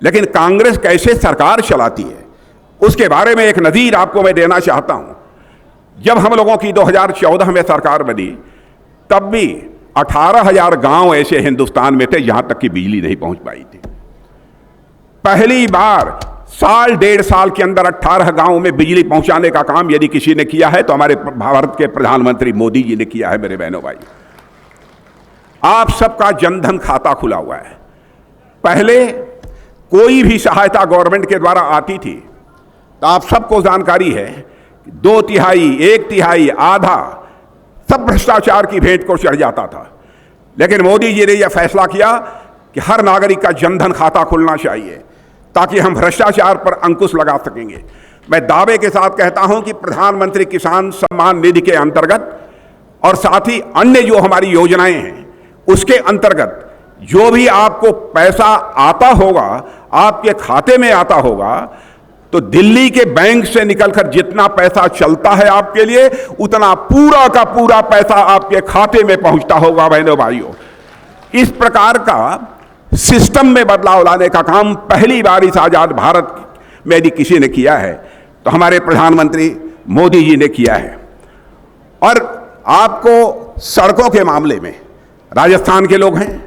लेकिन कांग्रेस कैसे सरकार चलाती है उसके बारे में एक नज़ीर आपको मैं देना चाहता हूं। जब हम लोगों की 2014 में सरकार बनी तब भी 18,000 गांव ऐसे हिंदुस्तान में थे जहां तक कि बिजली नहीं पहुंच पाई थी। पहली बार साल डेढ़ साल के अंदर 18 गांवों में बिजली पहुंचाने का काम यदि किसी ने किया है तो हमारे भारत के प्रधानमंत्री मोदी जी ने किया है। मेरे बहनों भाई, आप सबका जनधन खाता खुला हुआ है। पहले कोई भी सहायता गवर्नमेंट के द्वारा आती थी तो आप सबको जानकारी है 2/3, 1/3, आधा सब भ्रष्टाचार की भेंट को चढ़ जाता था। लेकिन मोदी जी ने यह फैसला किया कि हर नागरिक का जनधन खाता खुलना चाहिए ताकि हम भ्रष्टाचार पर अंकुश लगा सकेंगे। मैं दावे के साथ कहता हूं कि प्रधानमंत्री किसान सम्मान निधि के अंतर्गत और साथ ही अन्य जो हमारी योजनाएं हैं उसके अंतर्गत जो भी आपको पैसा आता होगा, आपके खाते में आता होगा, तो दिल्ली के बैंक से निकलकर जितना पैसा चलता है आपके लिए उतना पूरा का पूरा पैसा आपके खाते में पहुंचता होगा। बहनों भाइयों, इस प्रकार का सिस्टम में बदलाव लाने का काम पहली बार इस आजाद भारत में यदि किसी ने किया है तो हमारे प्रधानमंत्री मोदी जी ने किया है। और आपको सड़कों के मामले में, राजस्थान के लोग हैं,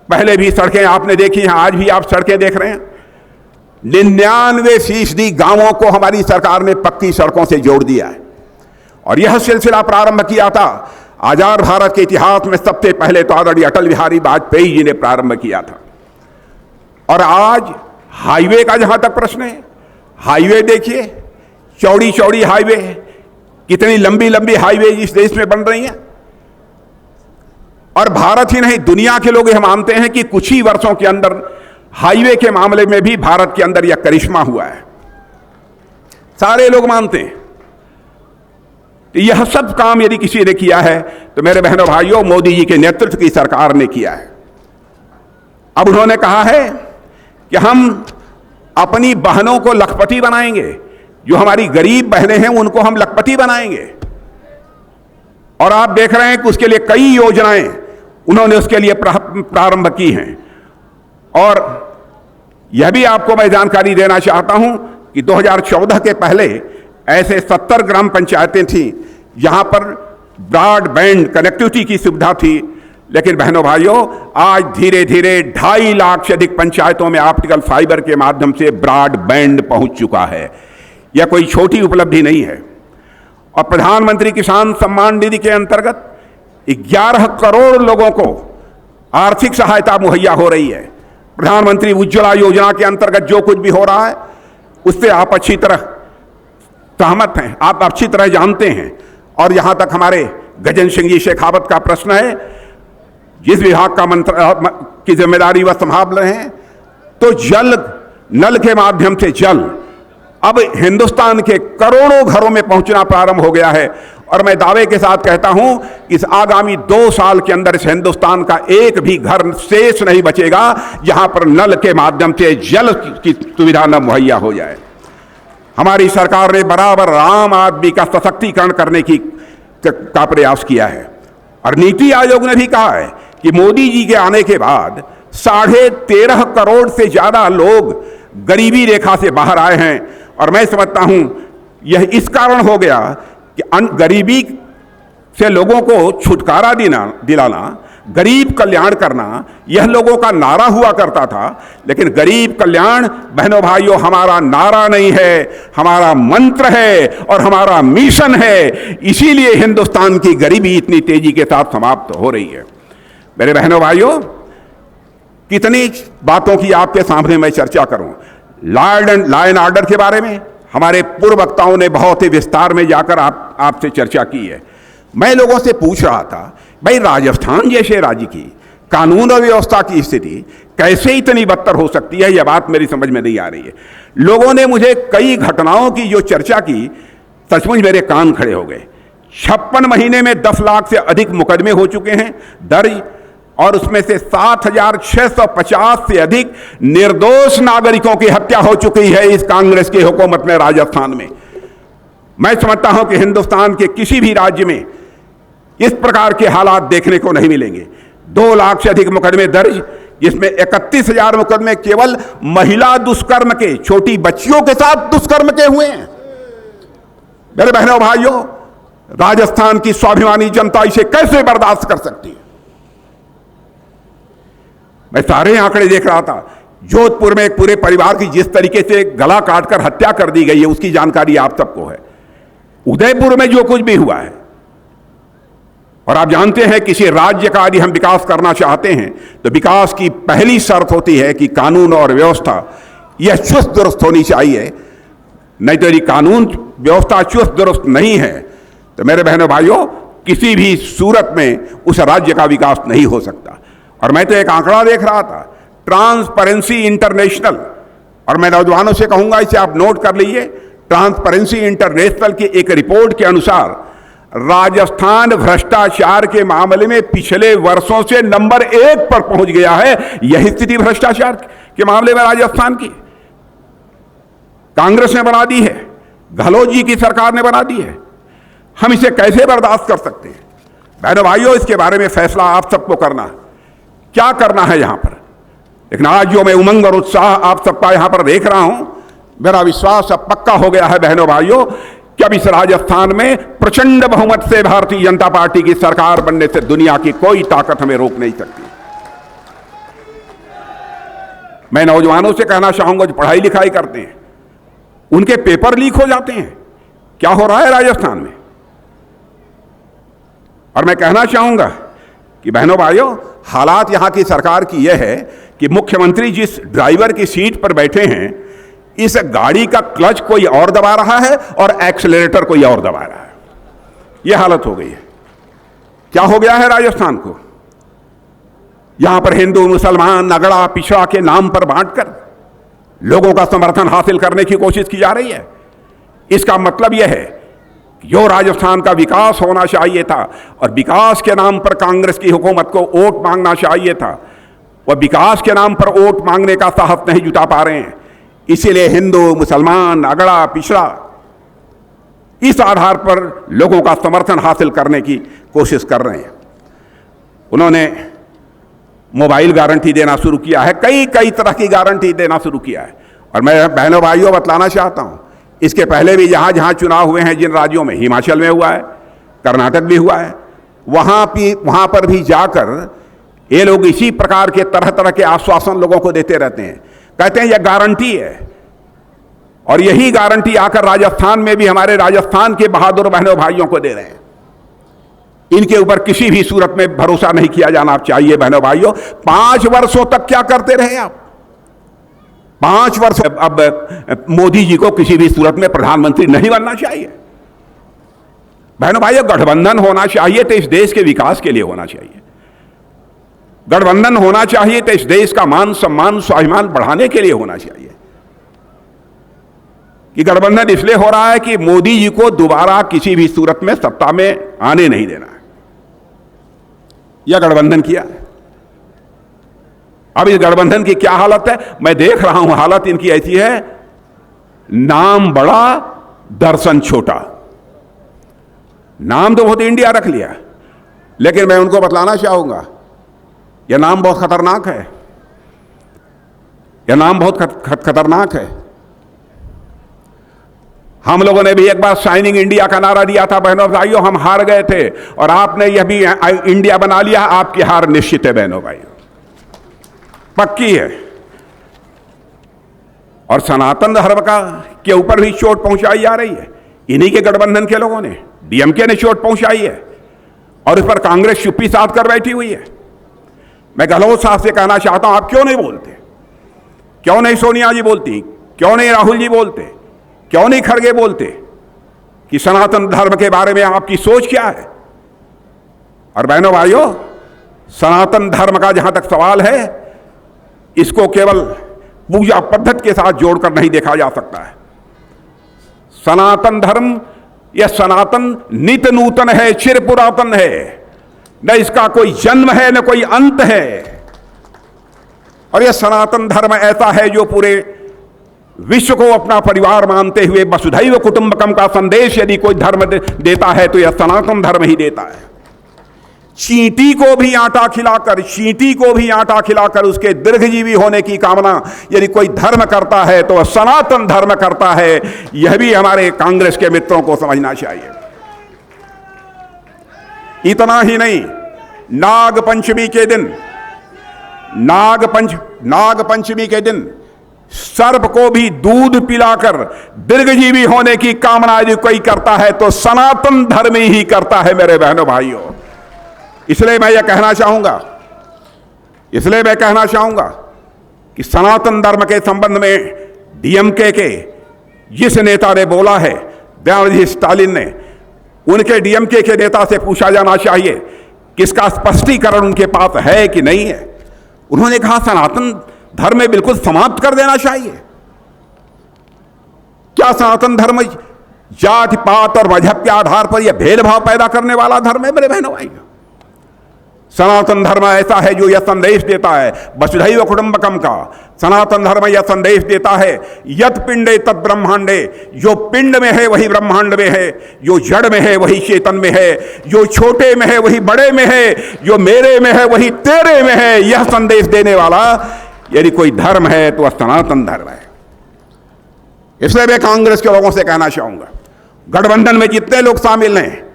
पहले भी सड़कें आपने देखी हैं, आज भी आप सड़कें देख रहे हैं। 99% गांवों को हमारी सरकार ने पक्की सड़कों से जोड़ दिया है। और यह सिलसिला प्रारंभ किया था आजाद भारत के इतिहास में सबसे पहले तो आदरणीय अटल बिहारी वाजपेयी जी ने प्रारंभ किया था। और आज हाईवे का जहां तक प्रश्न है, हाईवे देखिए, चौड़ी चौड़ी हाईवे, कितनी लंबी लंबी हाईवे इस देश में बन रही हैं। और भारत ही नहीं, दुनिया के लोग यह मानते हैं कि कुछ ही वर्षों के अंदर हाईवे के मामले में भी भारत के अंदर यह करिश्मा हुआ है। सारे लोग मानते हैं। तो यह सब काम यदि किसी ने किया है तो मेरे बहनों भाइयों, मोदी जी के नेतृत्व की सरकार ने किया है। अब उन्होंने कहा है कि हम अपनी बहनों को लखपति बनाएंगे, जो हमारी गरीब बहनें हैं उनको हम लखपति बनाएंगे। और आप देख रहे हैं कि उसके लिए कई योजनाएं उन्होंने उसके लिए प्रारंभ की हैं। और यह भी आपको मैं जानकारी देना चाहता हूं कि 2014 के पहले ऐसे 70 ग्राम पंचायतें थीं जहां पर ब्रॉडबैंड कनेक्टिविटी की सुविधा थी। लेकिन बहनों भाइयों, आज धीरे धीरे 2.5 लाख से अधिक पंचायतों में ऑप्टिकल फाइबर के माध्यम से ब्रॉडबैंड पहुंच चुका है। यह कोई छोटी उपलब्धि नहीं है। और प्रधानमंत्री किसान सम्मान निधि के अंतर्गत 11 करोड़ लोगों को आर्थिक सहायता मुहैया हो रही है। प्रधानमंत्री उज्ज्वला योजना के अंतर्गत जो कुछ भी हो रहा है उससे आप अच्छी तरह सहमत हैं, आप अच्छी तरह जानते हैं। और यहां तक हमारे गजेंद्र सिंह जी शेखावत का प्रश्न है, जिस विभाग का मंत्र की जिम्मेदारी वह संभाल रहे हैं, तो जल नल के माध्यम से जल अब हिंदुस्तान के करोड़ों घरों में पहुंचना प्रारंभ हो गया है। और मैं दावे के साथ कहता हूं कि इस आगामी 2 साल के अंदर इस हिंदुस्तान का एक भी घर शेष नहीं बचेगा जहां पर नल के माध्यम से जल की सुविधा न मुहैया हो जाए। हमारी सरकार ने बराबर आम आदमी का सशक्तिकरण करने का प्रयास किया है। और नीति आयोग ने भी कहा है कि मोदी जी के आने के बाद 13.5 करोड़ से ज्यादा लोग गरीबी रेखा से बाहर आए हैं। और मैं समझता हूं यह इस कारण हो गया कि गरीबी से लोगों को छुटकारा दिलाना, गरीब कल्याण करना, यह लोगों का नारा हुआ करता था। लेकिन गरीब कल्याण, बहनों भाइयों, हमारा नारा नहीं है, हमारा मंत्र है और हमारा मिशन है। इसीलिए हिंदुस्तान की गरीबी इतनी तेजी के साथ समाप्त हो रही है। मेरे बहनों भाइयों, कितनी बातों की आपके सामने मैं चर्चा करूं। लॉ एंड ऑर्डर के बारे में हमारे पूर्व वक्ताओं ने बहुत ही विस्तार में जाकर आपसे चर्चा की है। मैं लोगों से पूछ रहा था, भाई राजस्थान जैसे राज्य की कानून और व्यवस्था की स्थिति कैसे इतनी बदतर हो सकती है, यह बात मेरी समझ में नहीं आ रही है। लोगों ने मुझे कई घटनाओं की जो चर्चा की, सचमुच मेरे कान खड़े हो गए। 56 महीने में 10 लाख से अधिक मुकदमे हो चुके हैं दर्ज, और उसमें से 7,650 से अधिक निर्दोष नागरिकों की हत्या हो चुकी है इस कांग्रेस की हुकूमत में राजस्थान में। मैं समझता हूं कि हिंदुस्तान के किसी भी राज्य में इस प्रकार के हालात देखने को नहीं मिलेंगे। 2 लाख से अधिक मुकदमे दर्ज, जिसमें 31,000 मुकदमे केवल महिला दुष्कर्म के, छोटी बच्चियों के साथ दुष्कर्म के हुए हैं। मेरे बहनों भाइयों, राजस्थान की स्वाभिमानी जनता इसे कैसे बर्दाश्त कर सकती है? मैं सारे आंकड़े देख रहा था। जोधपुर में एक पूरे परिवार की जिस तरीके से गला काटकर हत्या कर दी गई है, उसकी जानकारी आप सबको है। उदयपुर में जो कुछ भी हुआ है, और आप जानते हैं किसी राज्य का यदि हम विकास करना चाहते हैं तो विकास की पहली शर्त होती है कि कानून और व्यवस्था यह चुस्त दुरुस्त होनी चाहिए। नहीं तो यदि कानून व्यवस्था चुस्त दुरुस्त नहीं है तो मेरे बहनों भाइयों, किसी भी सूरत में उस राज्य का विकास नहीं हो सकता। और मैं तो एक आंकड़ा देख रहा था, ट्रांसपेरेंसी इंटरनेशनल, और मैं नौजवानों से कहूंगा इसे आप नोट कर लीजिए। ट्रांसपेरेंसी इंटरनेशनल की एक रिपोर्ट के अनुसार राजस्थान भ्रष्टाचार के मामले में पिछले वर्षों से नंबर 1 पर पहुंच गया है। यही स्थिति भ्रष्टाचार के मामले में राजस्थान की कांग्रेस ने बना दी है, गहलोत जी की सरकार ने बना दी है। हम इसे कैसे बर्दाश्त कर सकते हैं? बहनों भाइयों, इसके बारे में फैसला आप सबको करना है, क्या करना है यहां पर। लेकिन आज जो मैं उमंग और उत्साह आप सबका यहां पर देख रहा हूं, मेरा विश्वास अब पक्का हो गया है बहनों भाइयों कि अब इस राजस्थान में प्रचंड बहुमत से भारतीय जनता पार्टी की सरकार बनने से दुनिया की कोई ताकत हमें रोक नहीं सकती। मैं नौजवानों से कहना चाहूंगा जो पढ़ाई लिखाई करते हैं, उनके पेपर लीक हो जाते हैं। क्या हो रहा है राजस्थान में? और मैं कहना चाहूंगा कि बहनों भाइयों, हालात यहां की सरकार की यह है कि मुख्यमंत्री जिस ड्राइवर की सीट पर बैठे हैं, इस गाड़ी का क्लच कोई और दबा रहा है और एक्सेलरेटर कोई और दबा रहा है। यह हालत हो गई है। क्या हो गया है राजस्थान को? यहां पर हिंदू, मुसलमान, अगड़ा, पिछड़ा के नाम पर बांटकर लोगों का समर्थन हासिल करने की कोशिश की जा रही है। इसका मतलब यह है कि जो राजस्थान का विकास होना चाहिए था और विकास के नाम पर कांग्रेस की हुकूमत को वोट मांगना चाहिए था, वह विकास के नाम पर वोट मांगने का साहस नहीं जुटा पा रहे हैं। इसीलिए हिंदू, मुसलमान, अगड़ा, पिछड़ा, इस आधार पर लोगों का समर्थन हासिल करने की कोशिश कर रहे हैं। उन्होंने मोबाइल गारंटी देना शुरू किया है, कई तरह की गारंटी देना शुरू किया है। और मैं बहनों भाइयों बतलाना चाहता हूं, इसके पहले भी जहां जहां चुनाव हुए हैं, जिन राज्यों में, हिमाचल में हुआ है, कर्नाटक भी हुआ है, वहां पर भी जाकर ये लोग इसी प्रकार के तरह तरह के आश्वासन लोगों को देते रहते हैं। कहते हैं यह गारंटी है, और यही गारंटी आकर राजस्थान में भी हमारे राजस्थान के बहादुर बहनों भाइयों को दे रहे हैं। इनके ऊपर किसी भी सूरत में भरोसा नहीं किया जाना चाहिए बहनों भाइयों। 5 वर्षों तक क्या करते रहे आप? 5 वर्ष अब मोदी जी को किसी भी सूरत में प्रधानमंत्री नहीं बनना चाहिए। बहनों भाइयों, गठबंधन होना चाहिए तो इस देश के विकास के लिए होना चाहिए। गठबंधन होना चाहिए तो इस देश का मान सम्मान, स्वाभिमान बढ़ाने के लिए होना चाहिए। कि गठबंधन इसलिए हो रहा है कि मोदी जी को दोबारा किसी भी सूरत में सत्ता में आने नहीं देना है। यह गठबंधन किया है। अब इस गठबंधन की क्या हालत है? मैं देख रहा हूं, हालत इनकी ऐसी है, नाम बड़ा दर्शन छोटा। नाम तो बहुत इंडिया रख लिया, लेकिन मैं उनको बतलाना चाहूंगा यह नाम बहुत खतरनाक है। यह नाम बहुत खतरनाक है। हम लोगों ने भी एक बार शाइनिंग इंडिया का नारा दिया था बहनों भाइयों, हम हार गए थे, और आपने यह भी इंडिया बना लिया। आपकी हार निश्चित है बहनों भाइयों, पक्की है। और सनातन धर्म का के ऊपर भी चोट पहुंचाई जा रही है। इन्हीं के गठबंधन के लोगों ने, डीएमके ने चोट पहुंचाई है, और इस पर कांग्रेस चुप्पी साध कर बैठी हुई है। मैं गहलोत साहब से कहना चाहता हूं, आप क्यों नहीं बोलते? क्यों नहीं सोनिया जी बोलती? क्यों नहीं राहुल जी बोलते? क्यों नहीं खड़गे बोलते कि सनातन धर्म के बारे में आपकी सोच क्या है? और बहनों भाइयों, सनातन धर्म का जहां तक सवाल है, इसको केवल पूजा पद्धति के साथ जोड़कर नहीं देखा जा सकता है। सनातन धर्म, यह सनातन नित्य नूतन है, चिर पुरातन है, न इसका कोई जन्म है न कोई अंत है। और यह सनातन धर्म ऐसा है जो पूरे विश्व को अपना परिवार मानते हुए वसुधैव कुटुंबकम का संदेश यदि कोई धर्म देता है तो यह सनातन धर्म ही देता है। चींटी को भी आटा खिलाकर, चींटी को भी आटा खिलाकर उसके दीर्घजीवी होने की कामना यदि कोई धर्म करता है तो वह सनातन धर्म करता है। यह भी हमारे कांग्रेस के मित्रों को समझना चाहिए। इतना ही नहीं, नाग पंचमी के दिन सर्प को भी दूध पिलाकर दीर्घजीवी होने की कामना यदि कोई करता है तो सनातन धर्म ही करता है मेरे बहनों भाइयों। इसलिए मैं कहना चाहूंगा कि सनातन धर्म के संबंध में डीएमके के जिस नेता ने बोला है, दयानिधि स्टालिन ने, उनके डीएमके के नेता से पूछा जाना चाहिए कि इसका स्पष्टीकरण उनके पास है कि नहीं है। उन्होंने कहा सनातन धर्म में बिल्कुल समाप्त कर देना चाहिए। क्या सनातन धर्म जाति पात और मजहब के आधार पर यह भेदभाव पैदा करने वाला धर्म है? मेरे बहनों भाइयों, सनातन धर्म ऐसा है जो यह संदेश देता है वसुधैव कुटुंबकम का। सनातन धर्म यह संदेश देता है यत पिंडे तत् ब्रह्मांडे, जो पिंड में है वही ब्रह्मांड में है, जो जड़ में है वही चेतन में है, जो छोटे में है वही बड़े में है, जो मेरे में है वही तेरे में है। यह संदेश देने वाला यदि कोई धर्म है तो वह सनातन धर्म है। इसलिए मैं कांग्रेस के लोगों से कहना चाहूंगा, गठबंधन में जितने लोग शामिल हैं,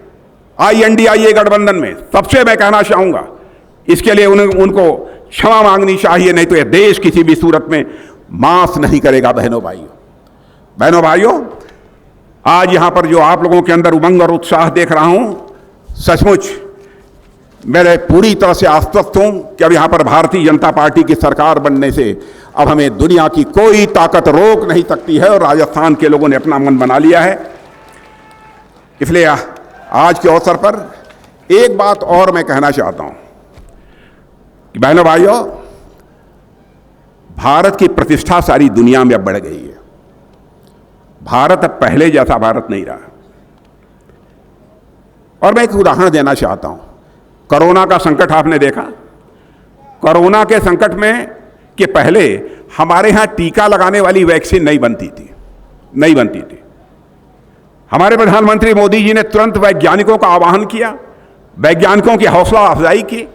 INDIA गठबंधन में, सबसे मैं कहना चाहूंगा इसके लिए उनको क्षमा मांगनी चाहिए, नहीं तो यह देश किसी भी सूरत में माफ नहीं करेगा। बहनों भाइयों, आज यहां पर जो आप लोगों के अंदर उमंग और उत्साह देख रहा हूं, सचमुच मेरे पूरी तरह से आश्वस्त हूं कि अब यहां पर भारतीय जनता पार्टी की सरकार बनने से अब हमें दुनिया की कोई ताकत रोक नहीं सकती है, और राजस्थान के लोगों ने अपना मन बना लिया है। इसलिए आज के अवसर पर एक बात और मैं कहना चाहता हूं कि बहनों भाइयों, भारत की प्रतिष्ठा सारी दुनिया में अब बढ़ गई है। भारत अब पहले जैसा भारत नहीं रहा। और मैं एक उदाहरण देना चाहता हूं। कोरोना का संकट आपने देखा। कोरोना के संकट में के पहले हमारे यहां टीका लगाने वाली वैक्सीन नहीं बनती थी। हमारे प्रधानमंत्री मोदी जी ने तुरंत वैज्ञानिकों का आह्वान किया, वैज्ञानिकों की हौसला अफजाई की,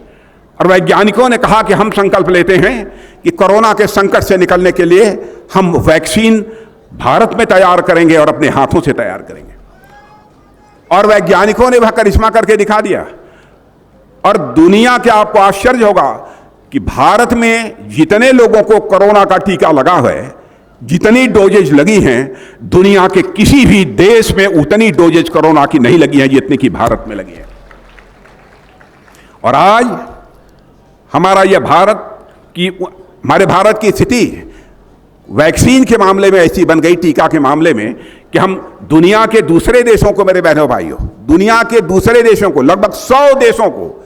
और वैज्ञानिकों ने कहा कि हम संकल्प लेते हैं कि कोरोना के संकट से निकलने के लिए हम वैक्सीन भारत में तैयार करेंगे और अपने हाथों से तैयार करेंगे। और वैज्ञानिकों ने वह करिश्मा करके दिखा दिया। और दुनिया के आपको आश्चर्य होगा कि भारत में जितने लोगों को कोरोना का टीका लगा हुआ है, जितनी डोजेज लगी हैं, दुनिया के किसी भी देश में उतनी डोजेज कोरोना की नहीं लगी है जितनी कि भारत में लगी है। और आज हमारे भारत की स्थिति वैक्सीन के मामले में ऐसी बन गई, टीका के मामले में, कि हम दुनिया के दूसरे देशों को, मेरे बहनों भाइयों, दुनिया के दूसरे देशों को, लगभग 100 देशों को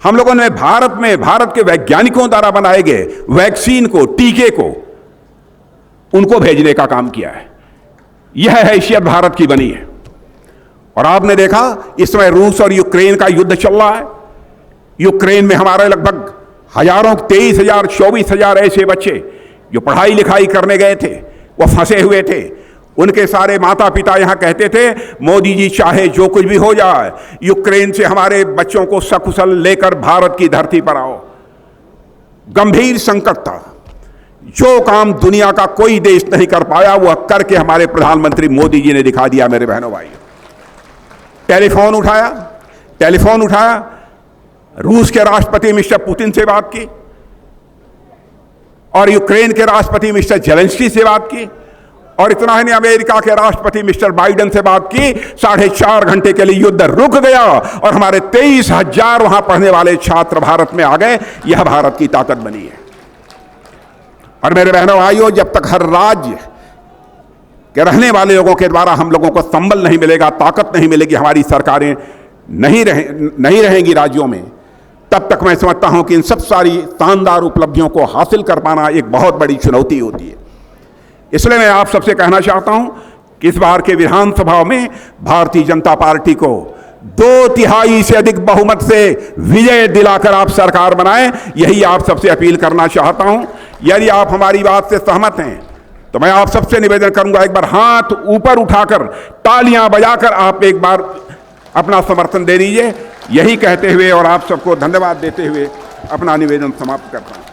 हम लोगों ने भारत के वैज्ञानिकों द्वारा बनाए गए वैक्सीन को, टीके को, उनको भेजने का काम किया है। यह हैसियत भारत की बनी है। और आपने देखा इस समय रूस और यूक्रेन का युद्ध चल रहा है। यूक्रेन में हमारे लगभग हजारों, 23,000, 24,000 ऐसे बच्चे जो पढ़ाई लिखाई करने गए थे, वो फंसे हुए थे। उनके सारे माता पिता यहां कहते थे मोदी जी चाहे जो कुछ भी हो जाए, यूक्रेन से हमारे बच्चों को सकुशल लेकर भारत की धरती पर आओ। गंभीर संकट था। जो काम दुनिया का कोई देश नहीं कर पाया वह करके हमारे प्रधानमंत्री मोदी जी ने दिखा दिया। मेरे बहनों भाइयों, टेलीफोन उठाया, रूस के राष्ट्रपति मिस्टर पुतिन से बात की और यूक्रेन के राष्ट्रपति मिस्टर जेलेंस्की से बात की, और इतना ही नहीं, अमेरिका के राष्ट्रपति मिस्टर बाइडेन से बात की। 4.5 घंटे के लिए युद्ध रुक गया और हमारे 23,000 वहां पढ़ने वाले छात्र भारत में आ गए। यह भारत की ताकत बनी है। और मेरे बहनों भाइयों, जब तक हर राज्य के रहने वाले लोगों के द्वारा हम लोगों को संबल नहीं मिलेगा, ताकत नहीं मिलेगी, हमारी सरकारें नहीं रहेंगी राज्यों में, तब तक मैं समझता हूं कि इन सब सारी शानदार उपलब्धियों को हासिल कर पाना एक बहुत बड़ी चुनौती होती है। इसलिए मैं आप सबसे कहना चाहता हूं कि इस बार के विधानसभा में भारतीय जनता पार्टी को 2/3 से अधिक बहुमत से विजय दिलाकर आप सरकार बनाएं, यही आप सबसे अपील करना चाहता हूं। यदि आप हमारी बात से सहमत हैं तो मैं आप सबसे निवेदन करूंगा, एक बार हाथ ऊपर उठाकर तालियां बजाकर आप एक बार अपना समर्थन दे दीजिए यही कहते हुए और आप सबको धन्यवाद देते हुए अपना निवेदन समाप्त करता हूं।